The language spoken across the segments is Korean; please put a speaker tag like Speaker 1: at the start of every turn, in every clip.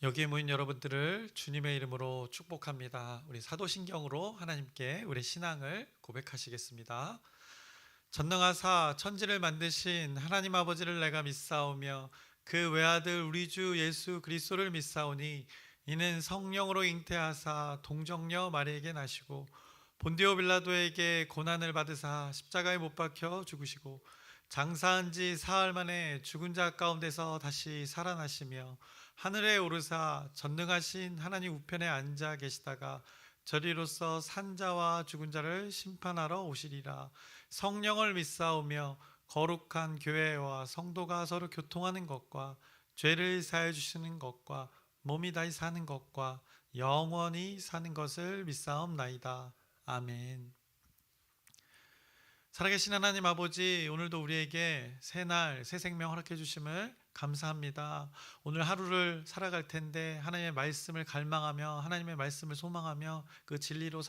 Speaker 1: 여기에 모인 여러분들을 주님의 이름으로 축복합니다. 우리 사도신경으로 하나님께 우리 신앙을 고백하시겠습니다. 전능하사 천지를 만드신 하나님 아버지를 내가 믿사오며 그 외아들 우리 주 예수 그리스도를 믿사오니 이는 성령으로 잉태하사 동정녀 마리에게 나시고 본디오 빌라도에게 고난을 받으사 십자가에 못 박혀 죽으시고 장사한 지 사흘 만에 죽은 자 가운데서 다시 살아나시며 하늘에 오르사 전능하신 하나님 우편에 앉아 계시다가 저리로서 산자와 죽은 자를 심판하러 오시리라. 성령을 믿사오며 거룩한 교회와 성도가 서로 교통하는 것과 죄를 사해 주시는 것과 몸이 다시 사는 것과 영원히 사는 것을 믿사옵나이다. 아멘. 살아계신 하나님 아버지, 오늘도 우리에게 새날 새 생명 허락해 주심을 감사합니다. 오늘 하루를 살아갈 텐데 하나님의 말씀을 갈망하며 하나님의 말씀을 소망하며 그 진리로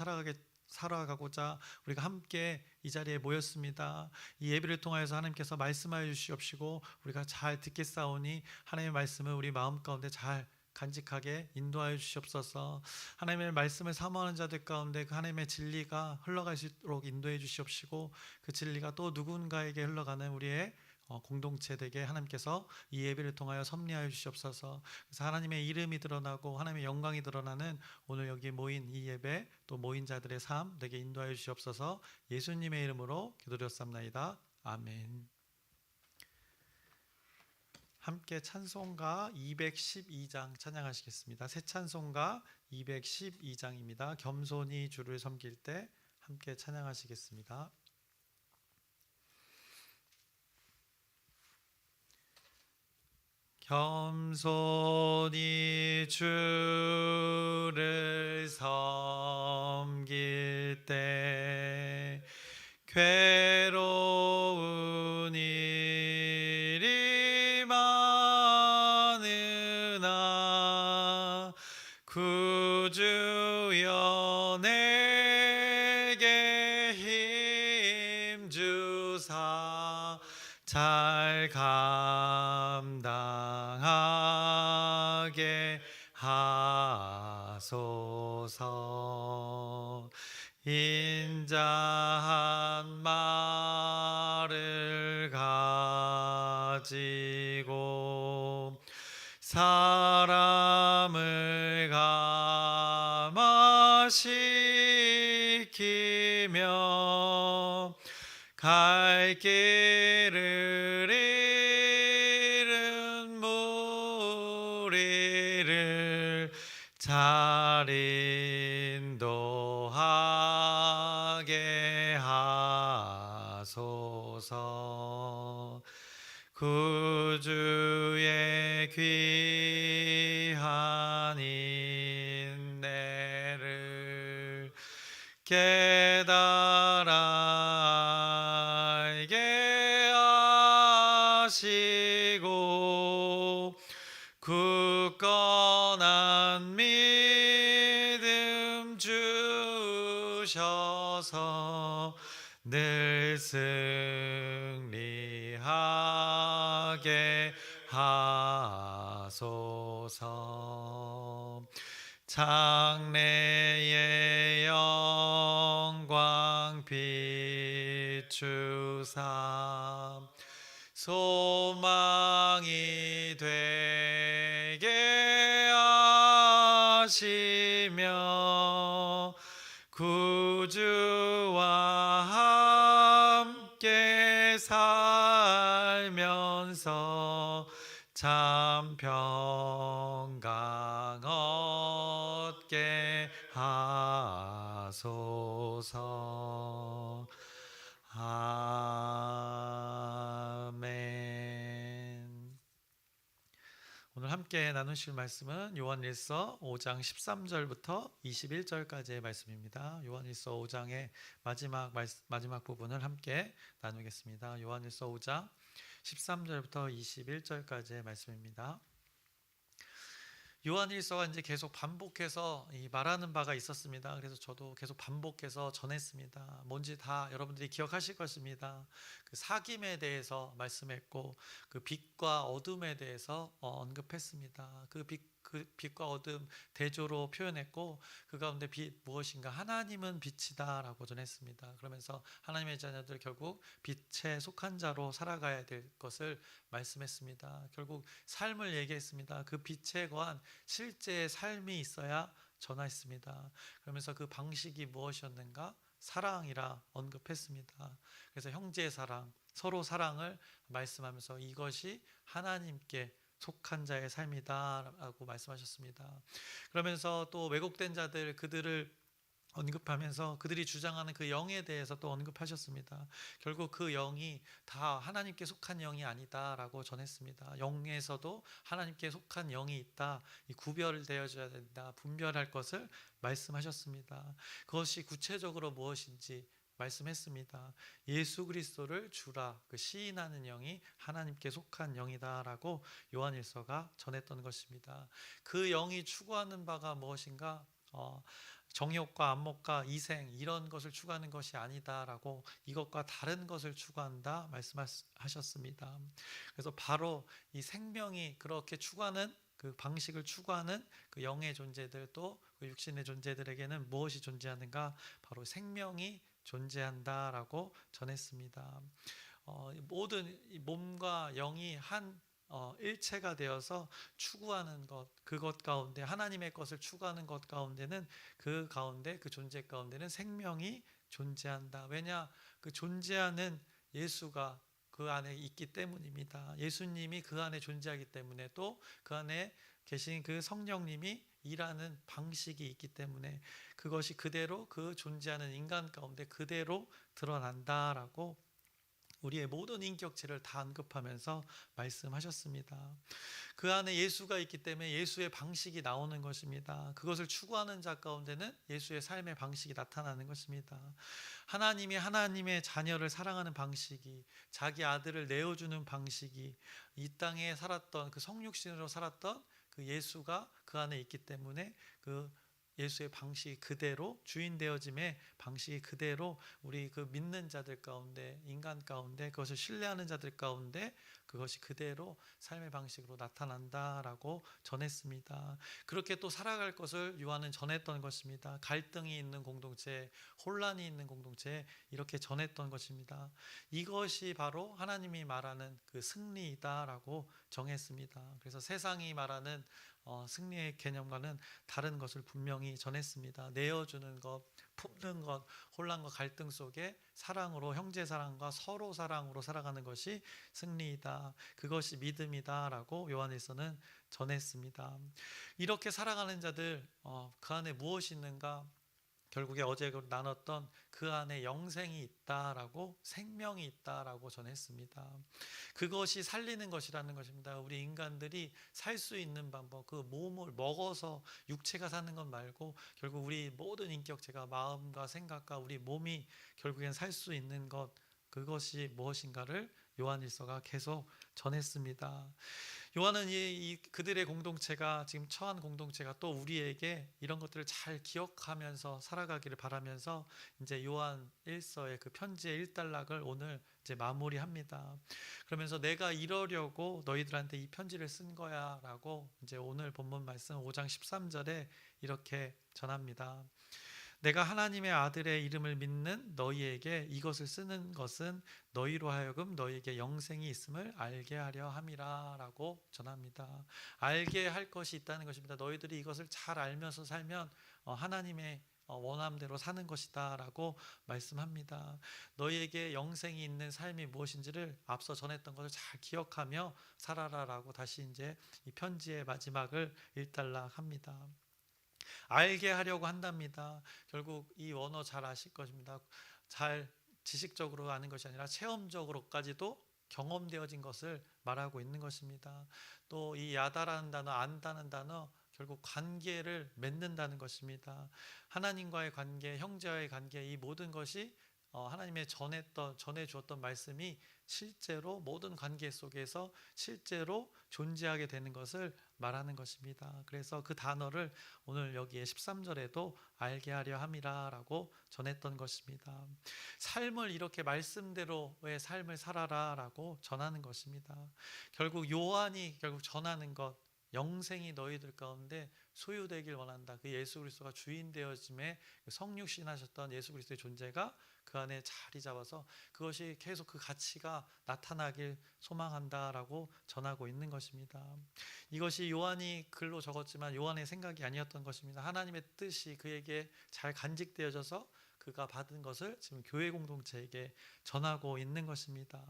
Speaker 1: 살아가고자 우리가 함께 이 자리에 모였습니다. 이 예배를 통하여서 하나님께서 말씀하여 주시옵시고 우리가 잘 듣겠사오니 하나님의 말씀을 우리 마음 가운데 잘 간직하게 인도하여 주시옵소서. 하나님의 말씀을 사모하는 자들 가운데 그 하나님의 진리가 흘러갈 수 있도록 인도해 주시옵시고 그 진리가 또 누군가에게 흘러가는 우리의 공동체 되게 하나님께서 이 예배를 통하여 섭리하여 주시옵소서. 그래서 하나님의 이름이 드러나고 하나님의 영광이 드러나는 오늘 여기 모인 이 예배 또 모인 자들의 삶 되게 인도하여 주시옵소서. 예수님의 이름으로 기도드렸사옵나이다. 아멘. 함께 찬송가 212장 찬양하시겠습니다. 새 찬송가 212장입니다. 겸손히 주를 섬길 때 함께 찬양하시겠습니다. 겸손히 주를 섬길 때 괴로운 일이 많으나 구주여 내게 힘 주사 잘 감당하게 하소서. 인자한 말을 가지고 사람을 감화시키며 갈 길을 잃은 무리를 잘 인도하게 하소서. 구주의 귀한 인내를 깨달아 알게 하시고 굳건한 믿음 주셔서 늘 승리하게 하소서. 장래의 영광 비추사 소망이 되게 하시며 구주와 함께 살면서 참 평강 얻게 하소서. 아멘. 오늘 함께 나누실 말씀은 요한일서 5장 13절부터 21절까지의 말씀입니다. 요한일서 5장의 마지막 부분을 함께 나누겠습니다. 요한일서 5장 13절부터 21절까지의 말씀입니다. 요한일서가 이제 계속 반복해서 이 말하는 바가 있었습니다. 그래서 저도 계속 반복해서 전했습니다. 뭔지 다 여러분들이 기억하실 것입니다. 그 사귐에 대해서 말씀했고 그 빛과 어둠에 대해서 언급했습니다. 그 빛과 어둠 대조로 표현했고 그 가운데 빛 무엇인가? 하나님은 빛이다라고 전했습니다. 그러면서 하나님의 자녀들 결국 빛에 속한 자로 살아가야 될 것을 말씀했습니다. 결국 삶을 얘기했습니다. 그 빛에 관한 실제의 삶이 있어야 전하였습니다. 그러면서 그 방식이 무엇이었는가? 사랑이라 언급했습니다. 그래서 형제의 사랑, 서로 사랑을 말씀하면서 이것이 하나님께 속한 자의 삶이다라고 말씀하셨습니다. 그러면서 또 왜곡된 자들 그들을 언급하면서 그들이 주장하는 그 영에 대해서 또 언급하셨습니다. 결국 그 영이 다 하나님께 속한 영이 아니다라고 전했습니다. 영에서도 하나님께 속한 영이 있다. 이 구별되어져야 된다. 분별할 것을 말씀하셨습니다. 그것이 구체적으로 무엇인지 말씀했습니다. 예수 그리스도를 주라 그 시인하는 영이 하나님께 속한 영이다라고 요한일서가 전했던 것입니다. 그 영이 추구하는 바가 무엇인가? 정욕과 안목과 이생 이런 것을 추구하는 것이 아니다라고 이것과 다른 것을 추구한다 말씀하셨습니다. 그래서 바로 이 생명이 그렇게 추구하는 그 방식을 추구하는 그 영의 존재들 또 그 육신의 존재들에게는 무엇이 존재하는가? 바로 생명이 존재한다라고 전했습니다. 모든 몸과 영이 한 일체가 되어서 추구하는 것, 그것 가운데 하나님의 것을 추구하는 것 가운데는 그 가운데 그 존재 가운데는 생명이 존재한다. 왜냐? 그 존재하는 예수가 그 안에 있기 때문입니다. 예수님이 그 안에 존재하기 때문에 또 그 안에 계신 그 성령님이 일하는 방식이 있기 때문에 그것이 그대로 그 존재하는 인간 가운데 그대로 드러난다라고 우리의 모든 인격체를 다 언급하면서 말씀하셨습니다. 그 안에 예수가 있기 때문에 예수의 방식이 나오는 것입니다. 그것을 추구하는 자 가운데는 예수의 삶의 방식이 나타나는 것입니다. 하나님이 하나님의 자녀를 사랑하는 방식이 자기 아들을 내어주는 방식이 이 땅에 살았던 그 성육신으로 살았던 그 예수가 그 안에 있기 때문에 그 예수의 방식이 그대로 주인 되어짐의 방식이 그대로 우리 그 믿는 자들 가운데 인간 가운데 그것을 신뢰하는 자들 가운데 그것이 그대로 삶의 방식으로 나타난다라고 전했습니다. 그렇게 또 살아갈 것을 요한은 전했던 것입니다. 갈등이 있는 공동체, 혼란이 있는 공동체 이렇게 전했던 것입니다. 이것이 바로 하나님이 말하는 그 승리이다라고 정했습니다. 그래서 세상이 말하는 승리의 개념과는 다른 것을 분명히 전했습니다. 내어주는 것, 품는 것, 혼란과 갈등 속에 사랑으로 형제 사랑과 서로 사랑으로 살아가는 것이 승리이다. 그것이 믿음이다라고 요한일서는 전했습니다. 이렇게 살아가는 자들 그 안에 무엇이 있는가? 결국에 어제 나눴던 그 안에 영생이 있다라고 생명이 있다라고 전했습니다. 그것이 살리는 것이라는 것입니다. 우리 인간들이 살 수 있는 방법, 그 몸을 먹어서 육체가 사는 것 말고 결국 우리 모든 인격체가 마음과 생각과 우리 몸이 결국엔 살 수 있는 것 그것이 무엇인가를 요한일서가 계속 전했습니다. 요한은 그들의 공동체가 지금 처한 공동체가 또 우리에게 이런 것들을 잘 기억하면서 살아가기를 바라면서 이제 요한 1서의 그 편지의 일단락을 오늘 이제 마무리합니다. 그러면서 내가 이러려고 너희들한테 이 편지를 쓴 거야라고 이제 오늘 본문 말씀 5장 13절에 이렇게 전합니다. 내가 하나님의 아들의 이름을 믿는 너희에게 이것을 쓰는 것은 너희로 하여금 너희에게 영생이 있음을 알게 하려 함이라 라고 전합니다. 알게 할 것이 있다는 것입니다. 너희들이 이것을 잘 알면서 살면 하나님의 원함대로 사는 것이다 라고 말씀합니다. 너희에게 영생이 있는 삶이 무엇인지를 앞서 전했던 것을 잘 기억하며 살아라 라고 다시 이제 이 편지의 마지막을 일단락합니다. 알게 하려고 한답니다. 결국 이 원어 잘 아실 것입니다. 잘 지식적으로 아는 것이 아니라 체험적으로까지도 경험되어진 것을 말하고 있는 것입니다. 또 이 야다라는 단어, 안다는 단어 결국 관계를 맺는다는 것입니다. 하나님과의 관계, 형제와의 관계 이 모든 것이 하나님의 전해 주었던 말씀이 실제로 모든 관계 속에서 실제로 존재하게 되는 것을 말하는 것입니다. 그래서 그 단어를 오늘 여기에 13절에도 알게 하려 함이라라고 전했던 것입니다. 삶을 이렇게 말씀대로의 삶을 살아라라고 전하는 것입니다. 결국 요한이 전하는 것, 영생이 너희들 가운데 소유되길 원한다. 그 예수 그리스도가 주인 되어짐에 성육신하셨던 예수 그리스도의 존재가 그 안에 자리 잡아서 그것이 계속 그 가치가 나타나길 소망한다라고 전하고 있는 것입니다. 이것이 요한이 글로 적었지만 요한의 생각이 아니었던 것입니다. 하나님의 뜻이 그에게 잘 간직되어져서 그가 받은 것을 지금 교회 공동체에게 전하고 있는 것입니다.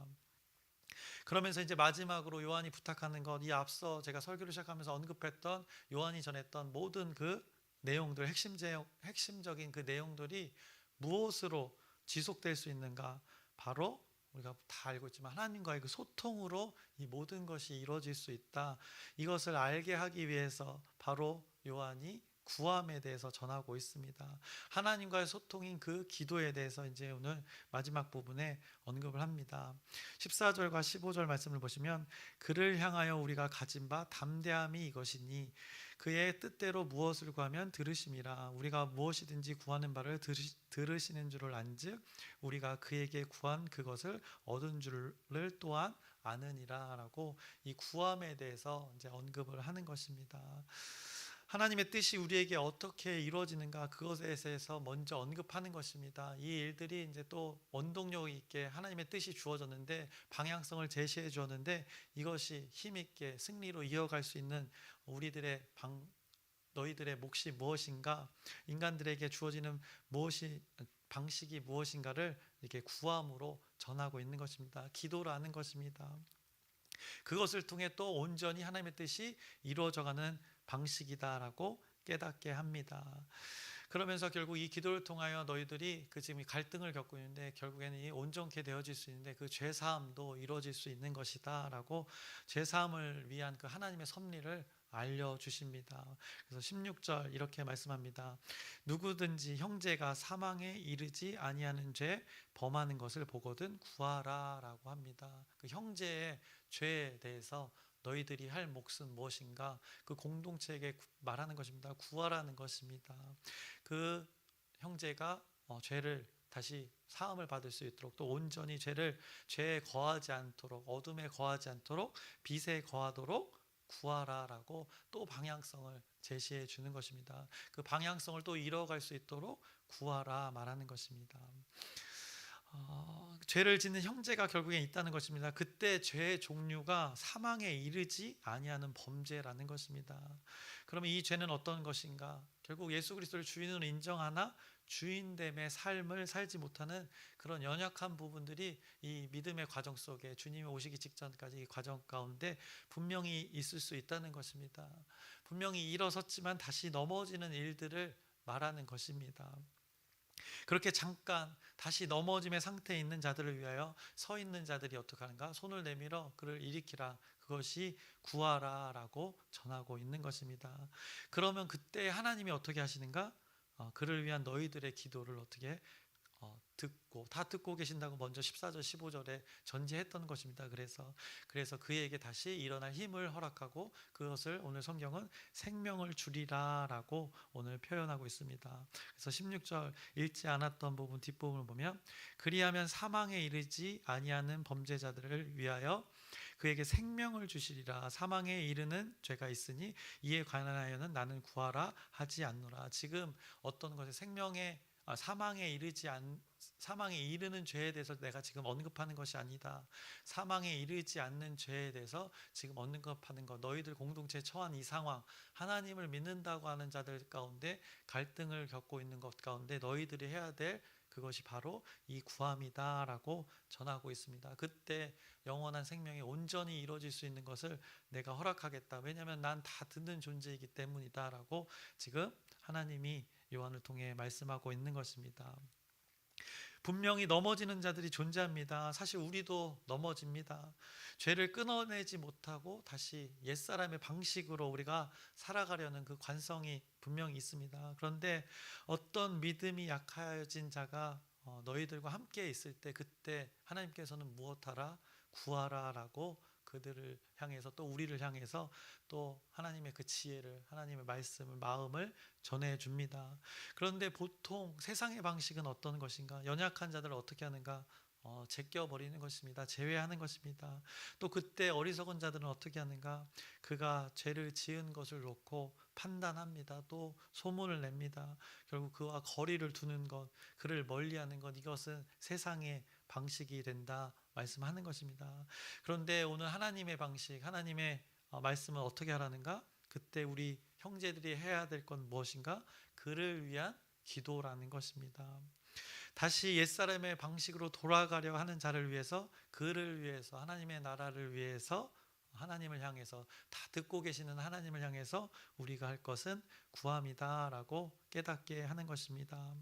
Speaker 1: 그러면서 이제 마지막으로 요한이 부탁하는 것, 이 앞서 제가 설교를 시작하면서 언급했던 요한이 전했던 모든 그 내용들, 핵심적인 그 내용들이 무엇으로 지속될 수 있는가? 바로 우리가 다 알고 있지만 하나님과의 그 소통으로 이 모든 것이 이루어질 수 있다. 이것을 알게 하기 위해서 바로 요한이 구함에 대해서 전하고 있습니다. 하나님과의 소통인 그 기도에 대해서 이제 오늘 마지막 부분에 언급을 합니다. 14절과 15절 말씀을 보시면 그를 향하여 우리가 가진 바 담대함이 이것이니 그의 뜻대로 무엇을 구하면 들으심이라. 우리가 무엇이든지 구하는 바를 들으시는 줄을 안즉 우리가 그에게 구한 그것을 얻은 줄을 또한 아느니라라고 이 구함에 대해서 이제 언급을 하는 것입니다. 하나님의 뜻이 우리에게 어떻게 이루어지는가 그것에 대해서 먼저 언급하는 것입니다. 이 일들이 이제 또 원동력 있게 하나님의 뜻이 주어졌는데 방향성을 제시해 주었는데 이것이 힘 있게 승리로 이어갈 수 있는 너희들의 몫이 무엇인가, 인간들에게 주어지는 방식이 무엇인가를 이렇게 구함으로 전하고 있는 것입니다. 기도라는 것입니다. 그것을 통해 또 온전히 하나님의 뜻이 이루어져가는 방식이다라고 깨닫게 합니다. 그러면서 결국 이 기도를 통하여 너희들이 지금 갈등을 겪고 있는데 결국에는 이 온전케 되어질 수 있는데 그 죄사함도 이루어질 수 있는 것이다라고 죄사함을 위한 그 하나님의 섭리를 알려주십니다. 그래서 16절 이렇게 말씀합니다. 누구든지 형제가 사망에 이르지 아니하는 죄 범하는 것을 보거든 구하라 라고 합니다. 그 형제의 죄에 대해서 너희들이 할 몫은 무엇인가? 그 공동체에게 말하는 것입니다. 구하라는 것입니다. 그 형제가 죄를 다시 사함을 받을 수 있도록 또 온전히 죄에 거하지 않도록 어둠에 거하지 않도록 빛에 거하도록 구하라라고 또 방향성을 제시해 주는 것입니다. 그 방향성을 또 이뤄갈 수 있도록 구하라 말하는 것입니다. 죄를 짓는 형제가 결국에 있다는 것입니다. 그때 죄의 종류가 사망에 이르지 아니하는 범죄라는 것입니다. 그러면 이 죄는 어떤 것인가? 결국 예수 그리스도를 주인으로 인정하나 주인됨의 삶을 살지 못하는 그런 연약한 부분들이 이 믿음의 과정 속에 주님이 오시기 직전까지 이 과정 가운데 분명히 있을 수 있다는 것입니다. 분명히 일어섰지만 다시 넘어지는 일들을 말하는 것입니다. 그렇게 잠깐 다시 넘어짐의 상태에 있는 자들을 위하여 서 있는 자들이 어떻게 하는가? 손을 내밀어 그를 일으키라. 그것이 구하라 라고 전하고 있는 것입니다. 그러면 그때 하나님이 어떻게 하시는가? 그를 위한 너희들의 기도를 어떻게 다 듣고 계신다고 먼저 14절 15절에 전제했던 것입니다. 그래서 그에게 다시 일어날 힘을 허락하고 그것을 오늘 성경은 생명을 주리라 라고 오늘 표현하고 있습니다. 그래서 16절 읽지 않았던 부분 뒷부분을 보면 그리하면 사망에 이르지 아니하는 범죄자들을 위하여 그에게 생명을 주시리라. 사망에 이르는 죄가 있으니 이에 관하여는 나는 구하라 하지 않노라. 지금 어떤 것에 사망에 이르는 죄에 대해서 내가 지금 언급하는 것이 아니다. 사망에 이르지 않는 죄에 대해서 지금 언급하는 것, 너희들 공동체에 처한 이 상황, 하나님을 믿는다고 하는 자들 가운데 갈등을 겪고 있는 것 가운데 너희들이 해야 될 그것이 바로 이 구함이다 라고 전하고 있습니다. 그때 영원한 생명이 온전히 이루어질 수 있는 것을 내가 허락하겠다. 왜냐하면 난 다 듣는 존재이기 때문이다 라고 지금 하나님이 요한을 통해 말씀하고 있는 것입니다. 분명히 넘어지는 자들이 존재합니다. 사실 우리도 넘어집니다. 죄를 끊어내지 못하고 다시 옛사람의 방식으로 우리가 살아가려는 그 관성이 분명히 있습니다. 그런데 어떤 믿음이 약해진 자가 너희들과 함께 있을 때 그때 하나님께서는 무엇하라 구하라라고 그들을 향해서 또 우리를 향해서 또 하나님의 그 지혜를 하나님의 말씀을 마음을 전해 줍니다. 그런데 보통 세상의 방식은 어떤 것인가? 연약한 자들을 어떻게 하는가? 제껴 버리는 것입니다. 제외하는 것입니다. 또 그때 어리석은 자들은 어떻게 하는가? 그가 죄를 지은 것을 놓고 판단합니다. 또 소문을 냅니다. 결국 그와 거리를 두는 것, 그를 멀리하는 것, 이것은 세상의 방식이 된다 말씀하는 것입니다. 그런데 오늘 하나님의 방식, 하나님의 말씀은 어떻게 하라는가? 그때 우리 형제들이 해야 될 건 무엇인가? 그를 위한 기도라는 것입니다. 다시 옛사람의 방식으로 돌아가려 하는 자를 위해서, 그를 위해서, 하나님의 나라를 위해서, 하나님을 향해서, 다 듣고 계시는 하나님을 향해서 우리가 할 것은 구함이다라고 깨닫게 하는 것입니다.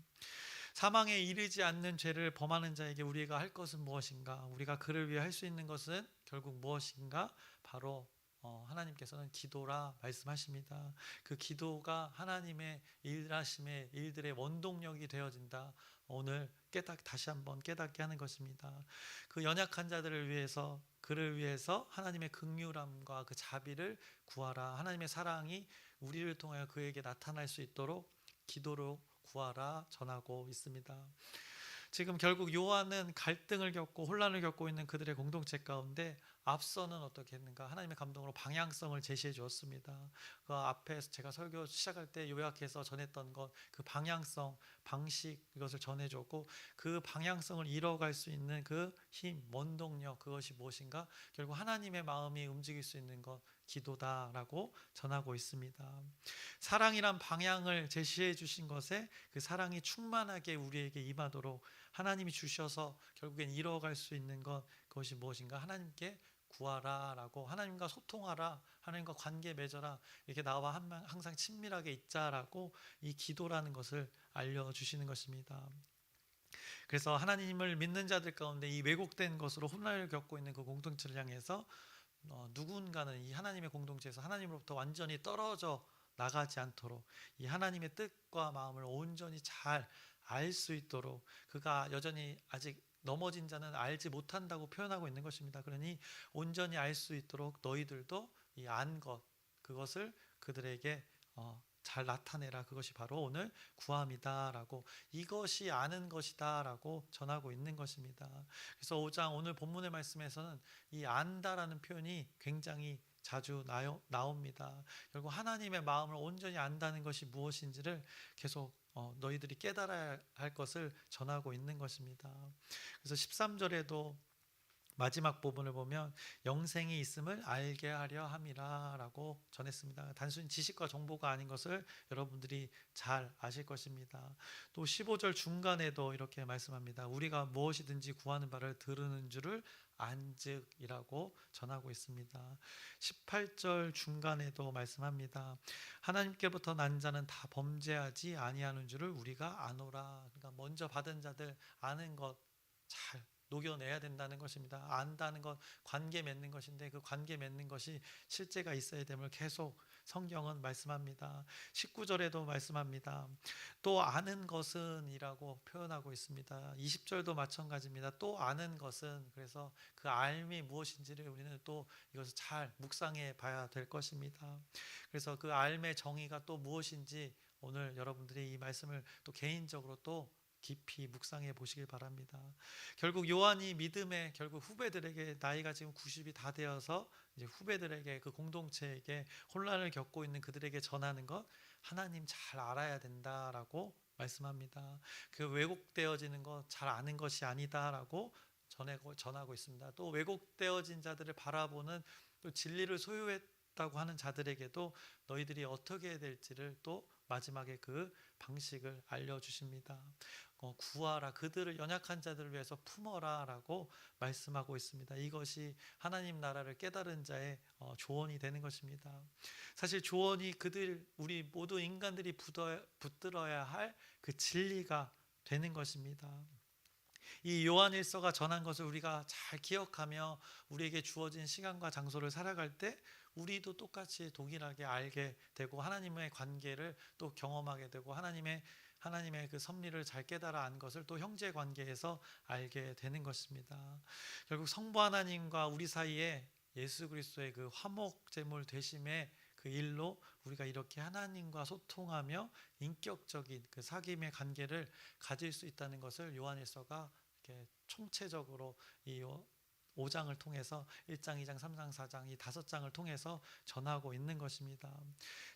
Speaker 1: 사망에 이르지 않는 죄를 범하는 자에게 우리가 할 것은 무엇인가? 우리가 그를 위해 할 수 있는 것은 결국 무엇인가? 바로 하나님께서는 기도라 말씀하십니다. 그 기도가 하나님의 일하심의 일들의 원동력이 되어진다. 오늘 다시 한번 깨닫게 하는 것입니다. 그 연약한 자들을 위해서, 그를 위해서 하나님의 긍휼함과 그 자비를 구하라. 하나님의 사랑이 우리를 통하여 그에게 나타날 수 있도록 기도로 구하라 전하고 있습니다. 지금 결국 요한은 갈등을 겪고 혼란을 겪고 있는 그들의 공동체 가운데 앞서는 어떻게 했는가? 하나님의 감동으로 방향성을 제시해 주었습니다. 그 앞에서 제가 설교 시작할 때 요약해서 전했던 것, 그 방향성, 방식, 이것을 전해줬고, 그 방향성을 이뤄갈 수 있는 그 힘, 원동력, 그것이 무엇인가? 결국 하나님의 마음이 움직일 수 있는 것, 기도다라고 전하고 있습니다. 사랑이란 방향을 제시해 주신 것에 그 사랑이 충만하게 우리에게 임하도록 하나님이 주셔서 결국엔 이뤄갈 수 있는 것, 그것이 무엇인가? 하나님께 구하라 라고, 하나님과 소통하라, 하나님과 관계 맺어라, 이렇게 나와 항상 친밀하게 있자라고 이 기도라는 것을 알려주시는 것입니다. 그래서 하나님을 믿는 자들 가운데 이 왜곡된 것으로 혼란을 겪고 있는 그 공동체를 향해서 누군가는 이 하나님의 공동체에서 하나님으로부터 완전히 떨어져 나가지 않도록 이 하나님의 뜻과 마음을 온전히 잘 알 수 있도록, 그가 여전히 아직 넘어진 자는 알지 못한다고 표현하고 있는 것입니다. 그러니 온전히 알 수 있도록 너희들도 이 안 것, 그것을 그들에게 잘 나타내라. 그것이 바로 오늘 구함이다라고, 이것이 아는 것이다라고 전하고 있는 것입니다. 그래서 5장 오늘 본문의 말씀에서는 이 안다라는 표현이 굉장히 자주 나옵니다. 결국 하나님의 마음을 온전히 안다는 것이 무엇인지를 계속 너희들이 깨달아야 할 것을 전하고 있는 것입니다. 그래서 13절에도 마지막 부분을 보면 영생이 있음을 알게 하려 함이라 라고 전했습니다. 단순히 지식과 정보가 아닌 것을 여러분들이 잘 아실 것입니다. 또 15절 중간에도 이렇게 말씀합니다. 우리가 무엇이든지 구하는 바를 들으는 줄을 안즉이라고 전하고 있습니다. 18절 중간에도 말씀합니다. 하나님께부터 난 자는 다 범죄하지 아니하는 줄을 우리가 아노라. 그러니까 먼저 받은 자들 아는 것 잘 녹여내야 된다는 것입니다. 안다는 것, 관계 맺는 것인데 그 관계 맺는 것이 실제가 있어야 됨을 계속 성경은 말씀합니다. 19절에도 말씀합니다. 또 아는 것은 이라고 표현하고 있습니다. 20절도 마찬가지입니다. 또 아는 것은, 그래서 그 알미 무엇인지를 우리는 또 이것을 잘 묵상해 봐야 될 것입니다. 그래서 그 알의 정의가 또 무엇인지 오늘 여러분들이 이 말씀을 또 개인적으로 또 깊이 묵상해 보시길 바랍니다. 결국 요한이 믿음의 결국 후배들에게, 나이가 지금 90이 다 되어서 이제 후배들에게, 그 공동체에게 혼란을 겪고 있는 그들에게 전하는 것, 하나님 잘 알아야 된다라고 말씀합니다. 그 왜곡되어지는 것 잘 아는 것이 아니다라고 전하고 있습니다. 또 왜곡되어진 자들을 바라보는, 또 진리를 소유했다고 하는 자들에게도 너희들이 어떻게 해야 될지를 또 마지막에 그 방식을 알려주십니다. 구하라, 그들을, 연약한 자들을 위해서 품어라 라고 말씀하고 있습니다. 이것이 하나님 나라를 깨달은 자의 조언이 되는 것입니다. 사실 조언이 우리 모두 인간들이 붙들어야 할 그 진리가 되는 것입니다. 이 요한일서가 전한 것을 우리가 잘 기억하며 우리에게 주어진 시간과 장소를 살아갈 때 우리도 똑같이 동일하게 알게 되고 하나님의 관계를 또 경험하게 되고 하나님의 하나님의 그 섭리를 잘 깨달아 안 것을 또 형제 관계에서 알게 되는 것입니다. 결국 성부 하나님과 우리 사이에 예수 그리스도의 그 화목 제물 되심의 그 일로 우리가 이렇게 하나님과 소통하며 인격적인 그 사귐의 관계를 가질 수 있다는 것을 요한일서가 이렇게 총체적으로 이 5장을 통해서 1장, 2장, 3장, 4장 이 5장을 통해서 전하고 있는 것입니다.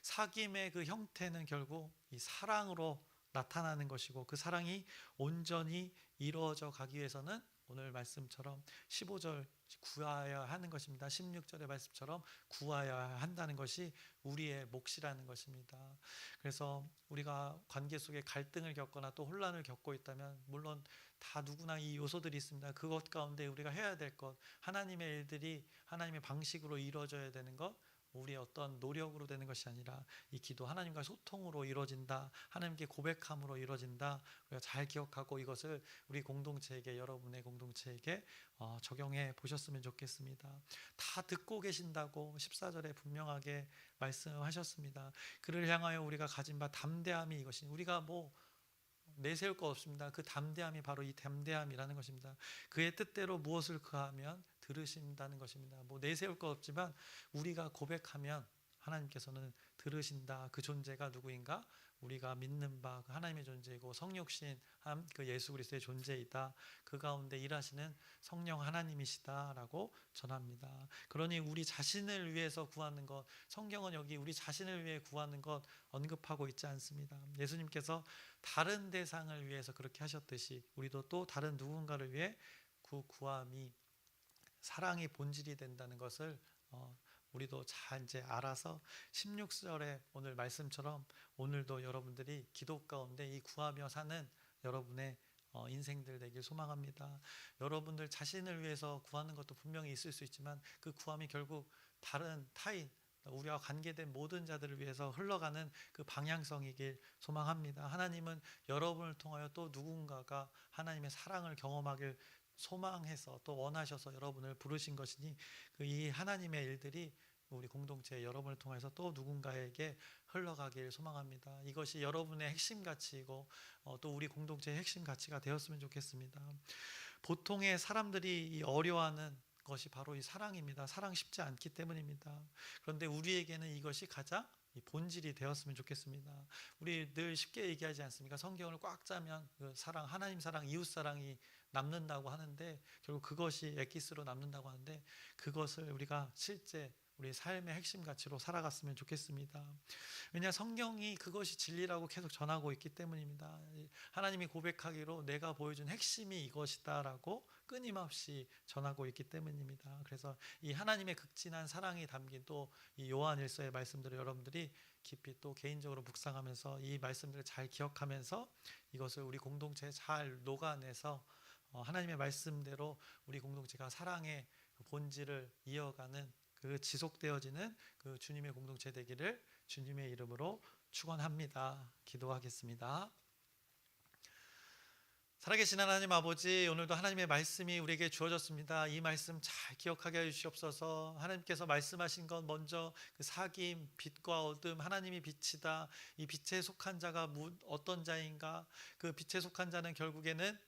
Speaker 1: 사귐의 그 형태는 결국 이 사랑으로 나타나는 것이고, 그 사랑이 온전히 이루어져 가기 위해서는 오늘 말씀처럼 15절 구하여야 하는 것입니다. 16절의 말씀처럼 구하여야 한다는 것이 우리의 몫이라는 것입니다. 그래서 우리가 관계 속에 갈등을 겪거나 또 혼란을 겪고 있다면, 물론 다 누구나 이 요소들이 있습니다. 그것 가운데 우리가 해야 될 것, 하나님의 일들이 하나님의 방식으로 이루어져야 되는 것, 우리의 어떤 노력으로 되는 것이 아니라 이 기도 하나님과 소통으로 이루어진다, 하나님께 고백함으로 이루어진다. 우리가 잘 기억하고 이것을 우리 공동체에게, 여러분의 공동체에게 적용해 보셨으면 좋겠습니다. 다 듣고 계신다고 14절에 분명하게 말씀하셨습니다. 그를 향하여 우리가 가진 바 담대함이 이것이, 우리가 뭐 내세울 것 없습니다. 그 담대함이 바로 이 담대함이라는 것입니다. 그의 뜻대로 무엇을 구하면 들으신다는 것입니다. 뭐 내세울 것 없지만 우리가 고백하면 하나님께서는 들으신다. 그 존재가 누구인가? 우리가 믿는 바 하나님의 존재이고 성육신 그 예수 그리스도의 존재이다. 그 가운데 일하시는 성령 하나님이시다라고 전합니다. 그러니 우리 자신을 위해서 구하는 것, 성경은 여기 우리 자신을 위해 구하는 것 언급하고 있지 않습니다. 예수님께서 다른 대상을 위해서 그렇게 하셨듯이 우리도 또 다른 누군가를 위해 구함이 사랑의 본질이 된다는 것을 우리도 잘 이제 알아서 16절에 오늘 말씀처럼 오늘도 여러분들이 기도 가운데 이 구하며 사는 여러분의 인생들 되길 소망합니다. 여러분들 자신을 위해서 구하는 것도 분명히 있을 수 있지만 그 구함이 결국 다른 타인, 우리와 관계된 모든 자들을 위해서 흘러가는 그 방향성이길 소망합니다. 하나님은 여러분을 통하여 또 누군가가 하나님의 사랑을 경험하길 소망해서 또 원하셔서 여러분을 부르신 것이니 이 하나님의 일들이 우리 공동체 여러분을 통해서 또 누군가에게 흘러가길 소망합니다. 이것이 여러분의 핵심 가치이고 또 우리 공동체의 핵심 가치가 되었으면 좋겠습니다. 보통의 사람들이 어려워하는 것이 바로 이 사랑입니다. 사랑 쉽지 않기 때문입니다. 그런데 우리에게는 이것이 가장 본질이 되었으면 좋겠습니다. 우리 늘 쉽게 얘기하지 않습니까? 성경을 꽉 짜면 그 사랑, 하나님 사랑, 이웃 사랑이 남는다고 하는데, 결국 그것이 엑기스로 남는다고 하는데, 그것을 우리가 실제 우리 삶의 핵심 가치로 살아갔으면 좋겠습니다. 왜냐, 성경이 그것이 진리라고 계속 전하고 있기 때문입니다. 하나님이 고백하기로 내가 보여준 핵심이 이것이다 라고 끊임없이 전하고 있기 때문입니다. 그래서 이 하나님의 극진한 사랑이 담긴 또 이 요한일서의 말씀들을 여러분들이 깊이 또 개인적으로 묵상하면서 이 말씀들을 잘 기억하면서 이것을 우리 공동체에 잘 녹아내서 하나님의 말씀대로 우리 공동체가 사랑의 본질을 이어가는 그 지속되어지는 그 주님의 공동체 되기를 주님의 이름으로 축원합니다. 기도하겠습니다. 살아계신 하나님 아버지, 오늘도 하나님의 말씀이 우리에게 주어졌습니다. 이 말씀 잘 기억하게 해주시옵소서. 하나님께서 말씀하신 것 먼저 그 사귐, 빛과 어둠, 하나님이 빛이다. 이 빛에 속한 자가 어떤 자인가? 그 빛에 속한 자는 결국에는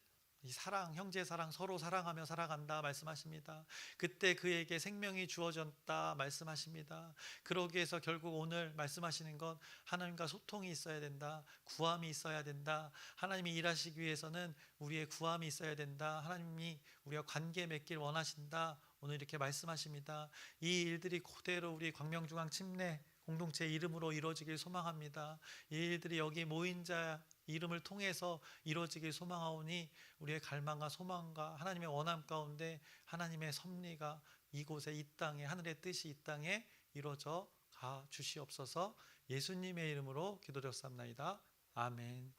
Speaker 1: 이 사랑, 형제 사랑, 서로 사랑하며 살아간다 말씀하십니다. 그때 그에게 생명이 주어졌다 말씀하십니다. 그러기 위해서 결국 오늘 말씀하시는 것, 하나님과 소통이 있어야 된다, 구함이 있어야 된다. 하나님이 일하시기 위해서는 우리의 구함이 있어야 된다. 하나님이 우리가 관계 맺길 원하신다. 오늘 이렇게 말씀하십니다. 이 일들이 그대로 우리 광명중앙 침례 공동체 이름으로 이루어지길 소망합니다. 이 일들이 여기 모인 자 이름을 통해서 이루어지길 소망하오니 우리의 갈망과 소망과 하나님의 원함 가운데 하나님의 섭리가 이곳에, 이 땅에, 하늘의 뜻이 이 땅에 이루어져 가 주시옵소서. 예수님의 이름으로 기도드렸사옵나이다. 아멘.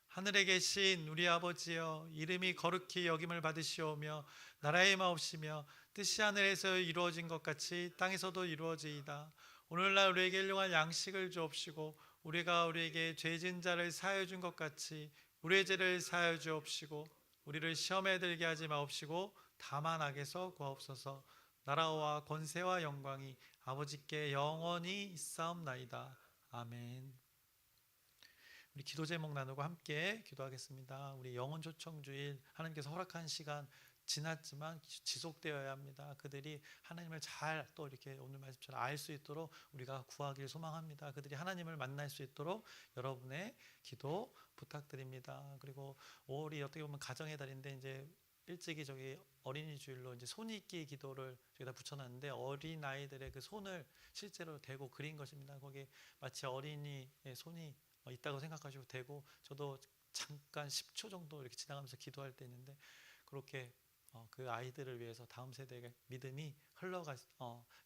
Speaker 1: 하늘에 계신 우리 아버지여, 이름이 거룩히 여김을 받으시오며 나라의 마옵시며 뜻이 하늘에서 이루어진 것 같이 땅에서도 이루어지이다. 오늘날 우리에게 일용할 양식을 주옵시고 우리가 우리에게 죄진 자를 사하여 준 것 같이 우리의 죄를 사하여 주옵시고 우리를 시험에 들게 하지 마옵시고 다만 악에서 구하옵소서. 나라와 권세와 영광이 아버지께 영원히 있사옵나이다. 아멘. 우리 기도 제목 나누고 함께 기도하겠습니다. 우리 영혼 초청 주일 하나님께서 허락한 시간 지났지만 지속되어야 합니다. 그들이 하나님을 잘 또 이렇게 오늘 말씀처럼 알 수 있도록 우리가 구하길 소망합니다. 그들이 하나님을 만날 수 있도록 여러분의 기도 부탁드립니다. 그리고 5월이 어떻게 보면 가정의 달인데 이제 일찍이 저기 어린이 주일로 이제 손 있기 기도를 저기다 붙여놨는데 어린 아이들의 그 손을 실제로 대고 그린 것입니다. 거기 마치 어린이의 손이 있다고 생각하시고 대고 저도 잠깐 10초 정도 이렇게 지나가면서 기도할 때 있는데 그렇게 그 아이들을 위해서 다음 세대의 믿음이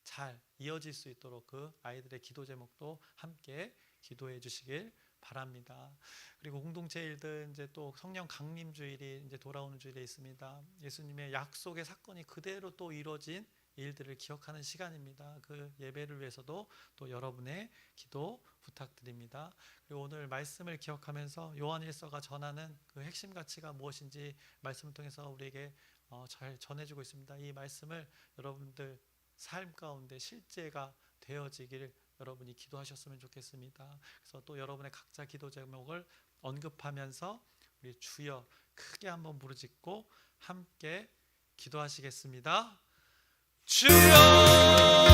Speaker 1: 잘 이어질 수 있도록 그 아이들의 기도 제목도 함께 기도해 주시길 바랍니다. 그리고 공동체 일들 이제 또 성령 강림 주일이 이제 돌아오는 주일에 있습니다. 예수님의 약속의 사건이 그대로 또 이루어진 일들을 기억하는 시간입니다. 그 예배를 위해서도 또 여러분의 기도 부탁드립니다. 그리고 오늘 말씀을 기억하면서 요한일서가 전하는 그 핵심 가치가 무엇인지 말씀을 통해서 우리에게 잘 전해주고 있습니다. 이 말씀을 여러분들 삶 가운데 실제가 되어지기를 여러분이 기도하셨으면 좋겠습니다. 그래서 또 여러분의 각자 기도 제목을 언급하면서 우리 주여 크게 한번 부르짖고 함께 기도하시겠습니다. 주여